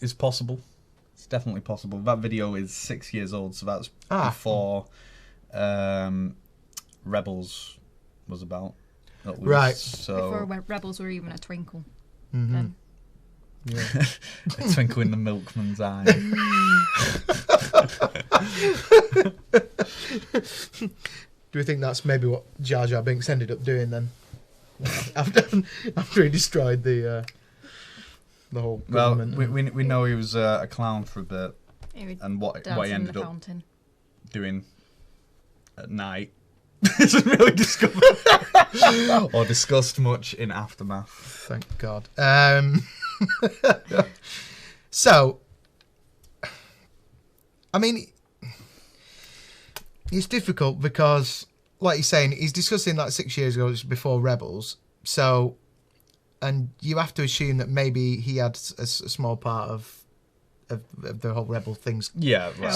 Speaker 3: it's possible. It's definitely possible. That video is 6 years old, so that's before Rebels was about.
Speaker 1: Right.
Speaker 3: So
Speaker 2: Before Rebels were even a twinkle.
Speaker 1: Mm-hmm.
Speaker 2: Then.
Speaker 1: Yeah.
Speaker 3: a twinkle in the milkman's eye.
Speaker 1: Do you think that's maybe what Jar Jar Binks ended up doing then? after he destroyed the whole government.
Speaker 3: Well, we know he was a clown for a bit, and what he ended up
Speaker 2: fountain.
Speaker 3: doing at night isn't really discovered or discussed much in Aftermath.
Speaker 1: Thank God. So, I mean, it's difficult because, like you're saying, he's discussing that 6 years ago, before Rebels. So, and you have to assume that maybe he had a small part of the whole Rebel things.
Speaker 3: Yeah, right.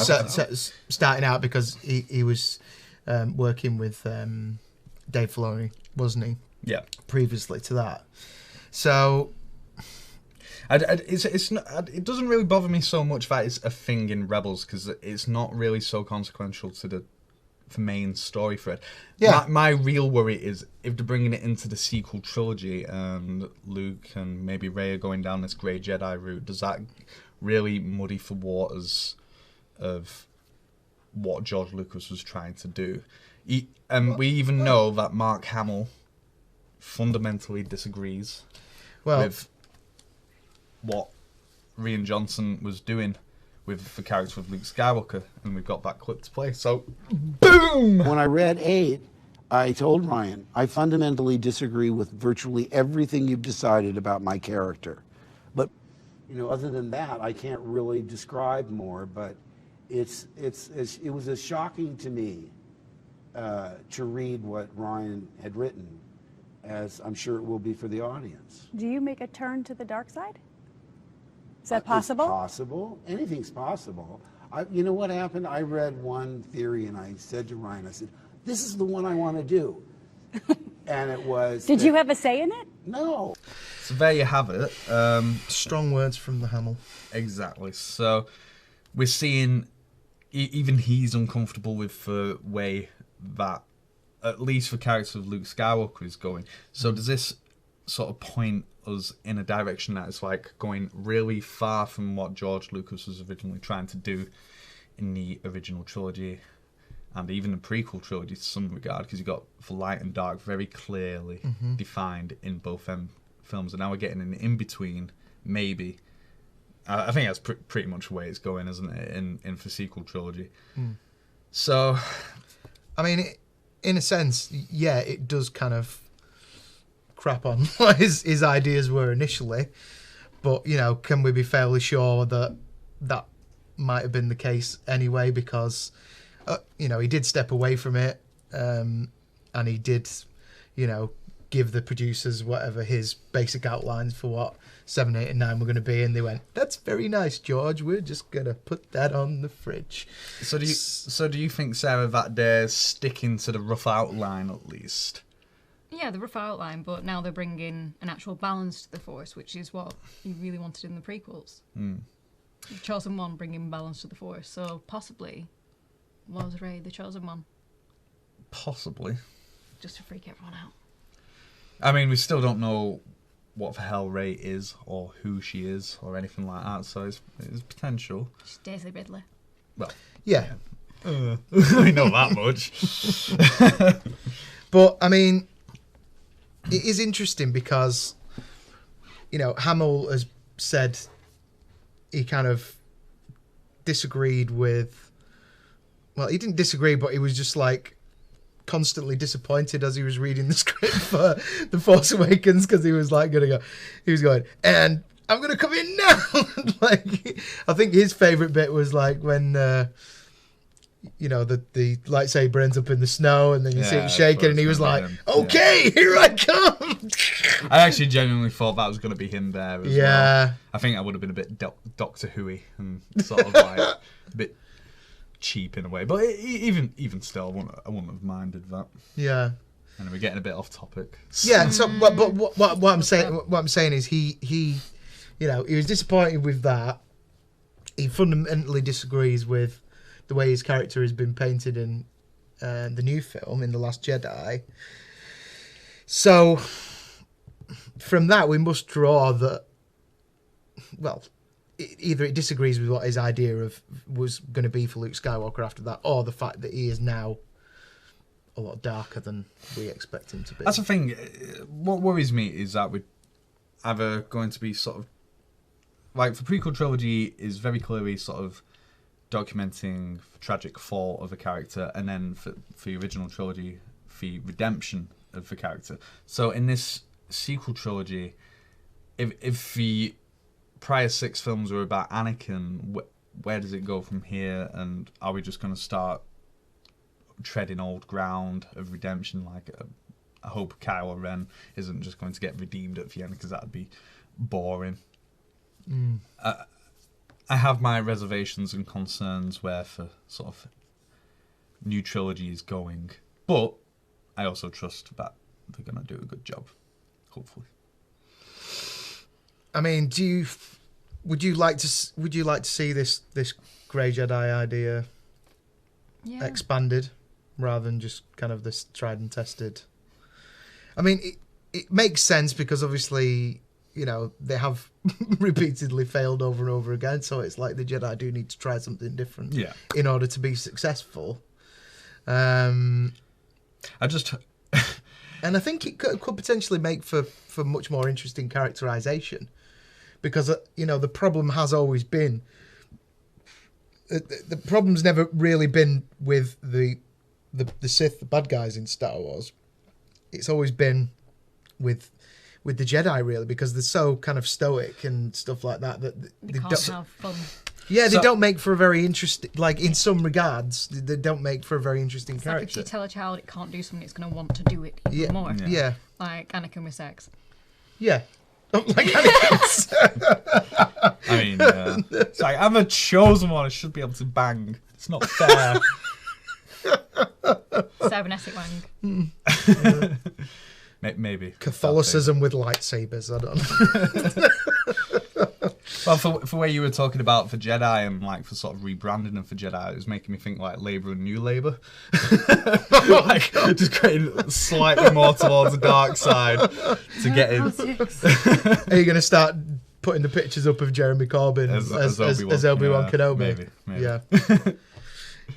Speaker 1: Starting out because he was working with Dave Filoni, wasn't he?
Speaker 3: Yeah.
Speaker 1: Previously to that, so.
Speaker 3: It's not, it doesn't really bother me so much that it's a thing in Rebels because it's not really so consequential to the main story thread.
Speaker 1: Yeah.
Speaker 3: My real worry is if they're bringing it into the sequel trilogy and Luke and maybe Rey are going down this Grey Jedi route, does that really muddy the waters of what George Lucas was trying to do? And we even know that Mark Hamill fundamentally disagrees with what Rian Johnson was doing with the character of Luke Skywalker, and we've got that clip to play. So, boom!
Speaker 6: When I read 8, I told Ryan, I fundamentally disagree with virtually everything you've decided about my character. But, you know, other than that, I can't really describe more, but it was as shocking to me to read what Ryan had written as I'm sure it will be for the audience.
Speaker 7: Do you make a turn to the dark side? Is that possible?
Speaker 6: It's possible. Anything's possible. You know what happened? I read one theory and I said to Ryan, I said, this is the one I want to do. And it was...
Speaker 7: Did you have a say in it?
Speaker 6: No.
Speaker 3: So there you have it.
Speaker 1: Strong words from the Hamill.
Speaker 3: Exactly. So we're seeing even he's uncomfortable with the way that at least the character of Luke Skywalker is going. So does this sort of point us in a direction that is like going really far from what George Lucas was originally trying to do in the original trilogy and even the prequel trilogy to some regard, because you got the light and dark very clearly defined in both films, and now we're getting an in-between, maybe. I think that's pretty much the way it's going, isn't it, in the sequel trilogy. So
Speaker 1: I mean, in a sense, yeah, it does kind of crap on what his ideas were initially, but, you know, can we be fairly sure that that might have been the case anyway, because you know, he did step away from it, and he did, you know, give the producers whatever his basic outlines for what 7, 8, and 9 were going to be, and they went, "That's very nice, George. We're just gonna put that on the fridge."
Speaker 3: So do you think, Sarah, that they're sticking to the rough outline at least?
Speaker 2: Yeah, the rough outline, but now they're bringing an actual balance to the Force, which is what you really wanted in the prequels. The Chosen One bringing balance to the Force, so possibly was Rey the Chosen One?
Speaker 3: Possibly.
Speaker 2: Just to freak everyone out.
Speaker 3: I mean, we still don't know what the hell Rey is, or who she is, or anything like that, so it's potential.
Speaker 2: She's Daisy Ridley.
Speaker 3: Well,
Speaker 1: Yeah.
Speaker 3: we know that much.
Speaker 1: But, I mean, it is interesting because, you know, Hamill has said he kind of disagreed with... Well, he didn't disagree, but he was just, like, constantly disappointed as he was reading the script for The Force Awakens, because he was, like, he was going, and I'm going to come in now! Like, I think his favourite bit was, like, when... you know, the lightsaber ends up in the snow and then you see it shaking, and he was like, okay, here I come.
Speaker 3: I actually genuinely thought that was going to be him there as well. I think that would have been a bit Doctor Who-y and sort of like a bit cheap in a way. But even still, I wouldn't have minded that.
Speaker 1: Yeah.
Speaker 3: And we're getting a bit off topic.
Speaker 1: Yeah, so but what I'm saying is he you know, he was disappointed with that. He fundamentally disagrees with the way his character has been painted in the new film, in The Last Jedi. So, from that, we must draw that, well, either it disagrees with what his idea of was going to be for Luke Skywalker after that, or the fact that he is now a lot darker than we expect him to be.
Speaker 3: That's the thing. What worries me is that we're either going to be sort of... Like, the prequel trilogy is very clearly sort of documenting the tragic fall of a character, and then for the original trilogy, the redemption of the character. So in this sequel trilogy, if the prior 6 films were about Anakin, where does it go from here? And are we just going to start treading old ground of redemption? Like, I hope Kylo Ren isn't just going to get redeemed at the end, because that would be boring. I have my reservations and concerns where the sort of new trilogy is going, but I also trust that they're going to do a good job, hopefully.
Speaker 1: I mean, would you like to see this Grey Jedi idea expanded rather than just kind of this tried and tested? I mean, it makes sense because obviously, you know, they have repeatedly failed over and over again, so it's like the Jedi do need to try something different in order to be successful. And I think it could potentially make for much more interesting characterization, because you know, the problem has always been the problem's never really been with the Sith, the bad guys in Star Wars. It's always been with the Jedi, really, because they're so kind of stoic and stuff like that
Speaker 2: they can't have fun.
Speaker 1: Yeah, they don't make for a very interesting, like, in some regards, they don't make for a very interesting character.
Speaker 2: Like if you tell a child it can't do something, it's going to want to do it even more.
Speaker 1: Yeah.
Speaker 2: Like Anakin with sex.
Speaker 1: Yeah. Like Anakin's.
Speaker 3: I mean, it's like, I'm a chosen one, I should be able to bang. It's not fair.
Speaker 2: Cybernetic wang.
Speaker 3: Maybe.
Speaker 1: Catholicism with lightsabers, I don't know.
Speaker 3: Well, for the way you were talking about for Jedi and like for sort of rebranding of the Jedi, it was making me think like Labour and New Labour. Like just getting slightly more towards the dark side to get in.
Speaker 1: Are you going to start putting the pictures up of Jeremy Corbyn as Obi-Wan Kenobi?
Speaker 3: Maybe.
Speaker 1: Yeah.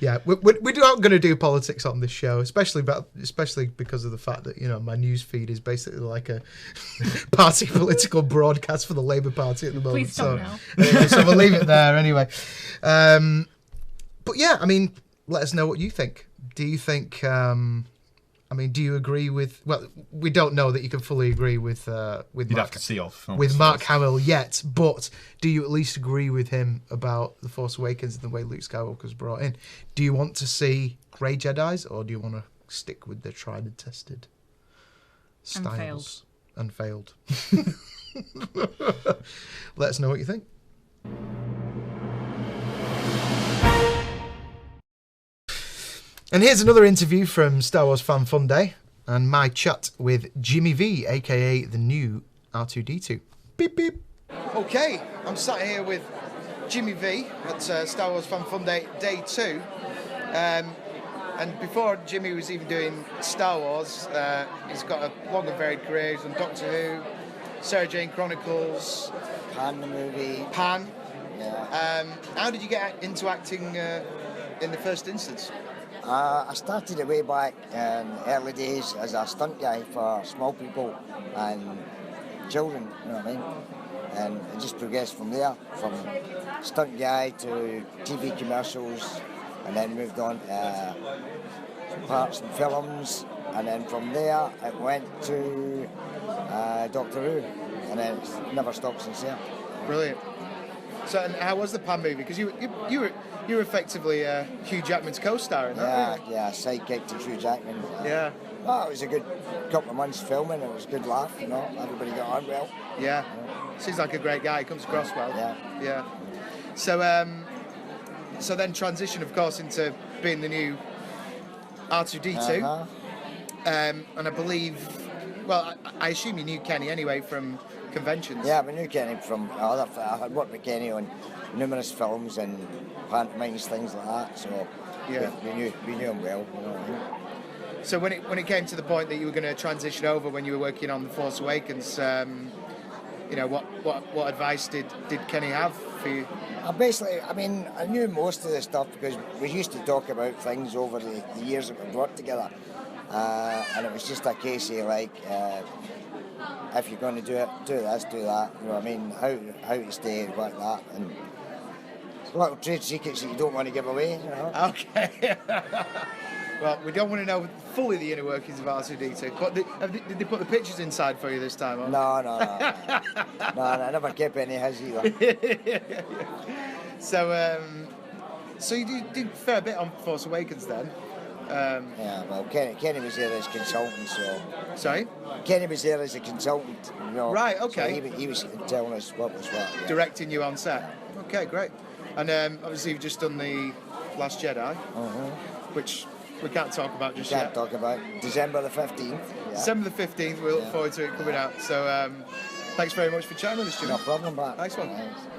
Speaker 1: Yeah, we're not going to do politics on this show, especially because of the fact that, you know, my news feed is basically like a party political broadcast for the Labour Party at the moment.
Speaker 2: Please stop now.
Speaker 1: Anyway, so we'll leave it there anyway. But yeah, I mean, let us know what you think. Do you think? I mean, do you agree with? Well, we don't know that you can fully agree with
Speaker 3: You'd
Speaker 1: Mark,
Speaker 3: have to see off
Speaker 1: with Mark Hamill yet, but do you at least agree with him about The Force Awakens and the way Luke Skywalker's brought in? Do you want to see Grey Jedis, or do you want to stick with the tried and tested? styles. And failed. Let us know what you think. And here's another interview from Star Wars Fan Fun Day and my chat with Jimmy V, aka the new R2D2. Beep beep. Okay, I'm sat here with Jimmy V at Star Wars Fan Fun Day, Day 2. And before Jimmy was even doing Star Wars, he's got a long and varied career. He's done Doctor Who, Sarah Jane Chronicles,
Speaker 8: Pan the movie.
Speaker 1: Pan.
Speaker 8: Yeah.
Speaker 1: How did you get into acting in the first instance?
Speaker 8: I started it way back in early days as a stunt guy for small people and children, you know what I mean? And it just progressed from there, from stunt guy to TV commercials, and then moved on to parts and films, and then from there it went to Doctor Who, and then it's never stopped since there.
Speaker 1: Brilliant. So, and how was the Pan movie? Because you were effectively Hugh Jackman's co-star in that.
Speaker 8: Yeah, sidekick to Hugh Jackman.
Speaker 1: Yeah.
Speaker 8: Well, it was a good couple of months filming. It was a good laugh, you know. Everybody got on well.
Speaker 1: Yeah. Seems like a great guy. He comes across well.
Speaker 8: Yeah.
Speaker 1: So then transition, of course, into being the new R2D2. And I believe, well, I assume you knew Kenny anyway from conventions.
Speaker 8: Yeah, we knew Kenny from other. I had worked with Kenny on numerous films and pantomimes, things like that. So
Speaker 1: yeah,
Speaker 8: we knew him well. You know what I mean?
Speaker 1: So when it came to the point that you were going to transition over when you were working on The Force Awakens, you know, what advice did Kenny have for you?
Speaker 8: I knew most of the stuff because we used to talk about things over the years that we worked together, and it was just a case of like, if you're going to do it, do this, do that. You know what I mean? How to stay like that, and little trade secrets that you don't want to give away. You know?
Speaker 1: Okay. Well, we don't want to know fully the inner workings of R2D2, but did they put the pictures inside for you this time? Or?
Speaker 8: No. No, I never kept any of his either.
Speaker 1: So you did a fair bit on Force Awakens then?
Speaker 8: Yeah, well, Kenny was there as consultant, so...
Speaker 1: Sorry?
Speaker 8: Kenny was there as a consultant, you know.
Speaker 1: Right, okay.
Speaker 8: So he was telling us what was what. Yeah.
Speaker 1: Directing you on set? Okay, great. And obviously you've just done The Last Jedi, which we can't talk about just yet.
Speaker 8: Can't talk about. December the 15th. Yeah.
Speaker 1: December the 15th, we look forward to it coming out. So thanks very much for chatting with us, Jimmy.
Speaker 8: No problem, but
Speaker 1: nice one.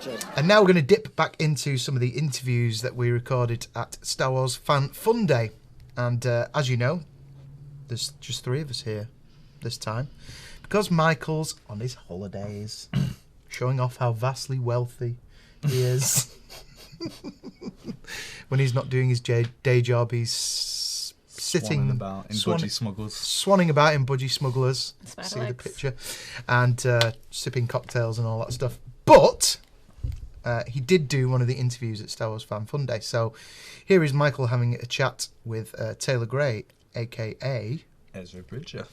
Speaker 8: Cheers.
Speaker 1: And now we're going to dip back into some of the interviews that we recorded at Star Wars Fan Fun Day. And as you know, there's just 3 of us here this time because Michael's on his holidays, showing off how vastly wealthy he is. When he's not doing his day job, he's sitting
Speaker 3: about in budgie smugglers.
Speaker 1: Swanning about in budgie smugglers. See
Speaker 2: legs.
Speaker 1: the picture. And sipping cocktails and all that stuff. But he did do one of the interviews at Star Wars Fan Fun Day. So here is Michael having a chat with Taylor Gray, a.k.a.
Speaker 3: Ezra Bridger.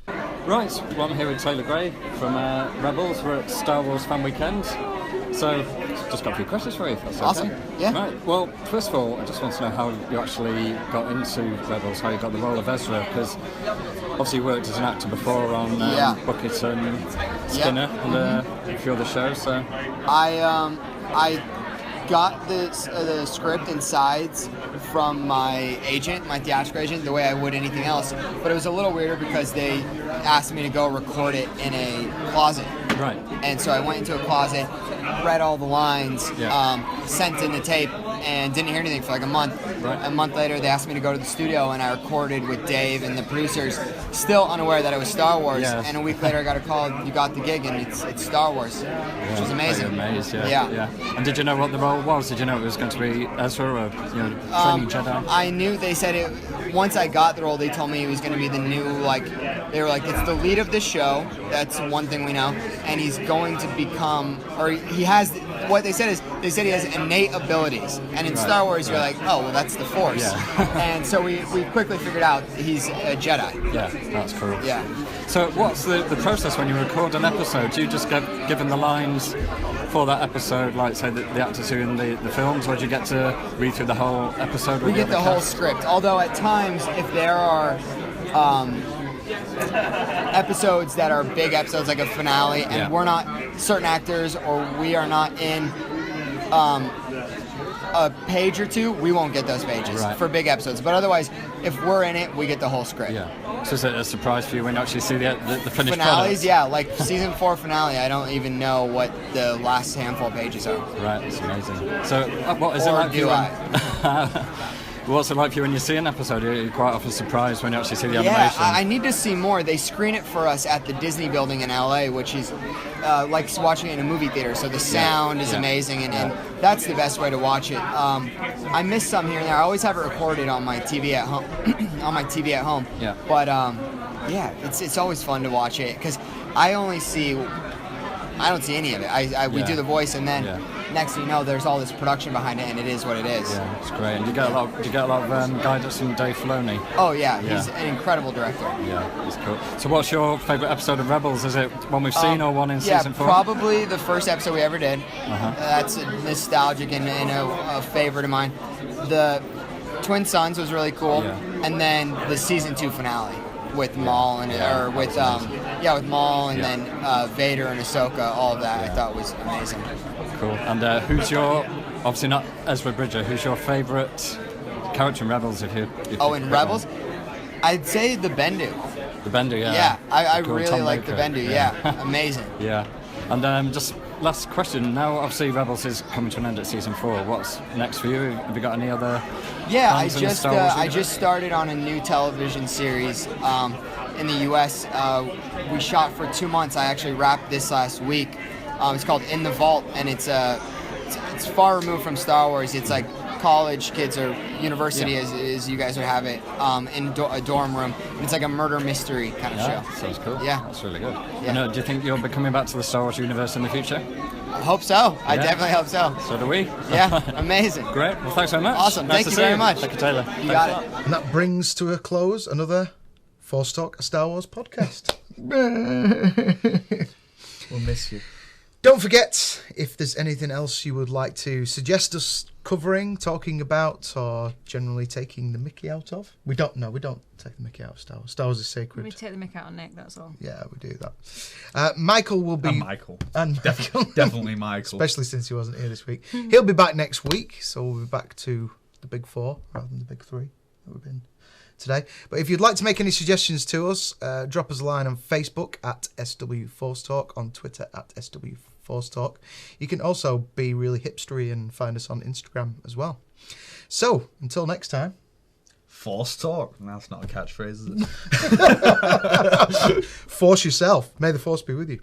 Speaker 9: Right, well, I'm here with Taylor Gray from Rebels. We're at Star Wars Fan Weekend. So, just got a few questions for you, if that's
Speaker 10: awesome.
Speaker 9: Okay.
Speaker 10: Yeah.
Speaker 9: Right, well, first of all, I just want to know how you actually got into Rebels, how you got the role of Ezra, because obviously you worked as an actor before on Bucket and Skinner and a few other shows, so...
Speaker 10: I got the script and sides from my agent, my theatrical agent, the way I would anything else. But it was a little weirder because they asked me to go record it in a closet.
Speaker 9: Right.
Speaker 10: And so I went into a closet, read all the lines, sent in the tape, and didn't hear anything for like a month.
Speaker 9: Right.
Speaker 10: A month later, they asked me to go to the studio, and I recorded with Dave and the producers, still unaware that it was Star Wars.
Speaker 9: Yes.
Speaker 10: And a week later, I got a call, you got the gig, and it's Star Wars, which was amazing.
Speaker 9: Amazed, yeah. And did you know what the role was? Did you know it was going to be Ezra or training Jedi?
Speaker 10: I knew they said it. Once I got the role, they told me he was going to be the new, they were like, it's the lead of the show. That's one thing we know. And he's going to become, or he has, what they said is, they said he has innate abilities. And in Star Wars, you're like, oh, well, that's the Force.
Speaker 9: Yeah.
Speaker 10: And so we quickly figured out he's a Jedi.
Speaker 9: Yeah, that's cool.
Speaker 10: Yeah.
Speaker 9: So what's the process when you record an episode? Do you just get given the lines for that episode, like say the actors who are in the films, or do you get to read through the whole episode?
Speaker 10: We get the whole script. Although at times, if there are episodes that are big episodes, like a finale, and we're not certain actors, or we are not in a page or two, we won't get those pages for big episodes. But otherwise, if we're in it, we get the whole script.
Speaker 9: Yeah. So is it a surprise for you when you actually see the finished
Speaker 10: finales?
Speaker 9: product?
Speaker 10: Yeah, like season 4 finale, I don't even know what the last handful of pages are.
Speaker 9: Right, it's amazing. So what is it like for you? What's it like for you when you see an episode? Are you quite often surprised when you actually see the animation?
Speaker 10: Yeah, I need to see more. They screen it for us at the Disney building in LA, which is like watching it in a movie theater. So the sound is amazing, and that's the best way to watch it. I miss some here and there. I always have it recorded on my TV at home. On my TV at home.
Speaker 9: Yeah.
Speaker 10: But it's always fun to watch it because I don't see any of it. We do the voice, and then next thing you know, there's all this production behind it, and it is what it is.
Speaker 9: Yeah, it's great. And you get a lot of guidance from Dave Filoni.
Speaker 10: Oh yeah, he's an incredible director.
Speaker 9: Yeah, he's cool. So what's your favourite episode of Rebels? Is it one we've seen or one in season 4?
Speaker 10: Yeah, probably the first episode we ever did. That's nostalgic and a favourite of mine. The Twin Sons was really cool, and then the season 2 finale with Maul and with Maul and then Vader and Ahsoka. All of that I thought was amazing.
Speaker 9: Cool. And who's your, obviously not Ezra Bridger, who's your favourite character in Rebels? If
Speaker 10: in Rebels, I'd say the Bendu.
Speaker 9: The Bendu, yeah.
Speaker 10: Yeah, I
Speaker 9: cool.
Speaker 10: really like the Bendu. Yeah, amazing.
Speaker 9: Yeah. And just last question. Now, obviously, Rebels is coming to an end at season 4. What's next for you? Have you got any other?
Speaker 10: Yeah, I just started on a new television series in the U.S. We shot for 2 months. I actually wrapped this last week. It's called In the Vault, and it's far removed from Star Wars. It's like college kids or university, as you guys would have it, in a dorm room. And it's like a murder mystery kind of show.
Speaker 9: Sounds cool.
Speaker 10: Yeah,
Speaker 9: that's really good.
Speaker 10: Yeah.
Speaker 9: And, do you think you'll be coming back to the Star Wars universe in the future?
Speaker 10: I hope so. I definitely hope so.
Speaker 9: So do we.
Speaker 10: Yeah, amazing.
Speaker 9: Great. Well, thanks very much.
Speaker 10: Awesome.
Speaker 9: Nice
Speaker 10: Thank you very much.
Speaker 9: Thank you, Taylor.
Speaker 10: You got it.
Speaker 1: And that brings to a close another Force Talk, a Star Wars podcast.
Speaker 3: We'll miss you.
Speaker 1: Don't forget, if there's anything else you would like to suggest us covering, talking about, or generally taking the mickey out of. We don't take the mickey out of Star Wars. Star Wars is sacred.
Speaker 2: We take the mickey out of Nick, that's all.
Speaker 1: Yeah, we do that. Michael will be...
Speaker 3: And Michael. Definitely Michael.
Speaker 1: Especially since he wasn't here this week. He'll be back next week, so we'll be back to the big 4 rather than the big 3 that we've been today. But if you'd like to make any suggestions to us, drop us a line on Facebook at SW Force Talk, on Twitter at SW Force Talk. You can also be really hipstery and find us on Instagram as well. So, until next time.
Speaker 3: Force Talk. That's not a catchphrase, is it?
Speaker 1: Force yourself. May the Force be with you.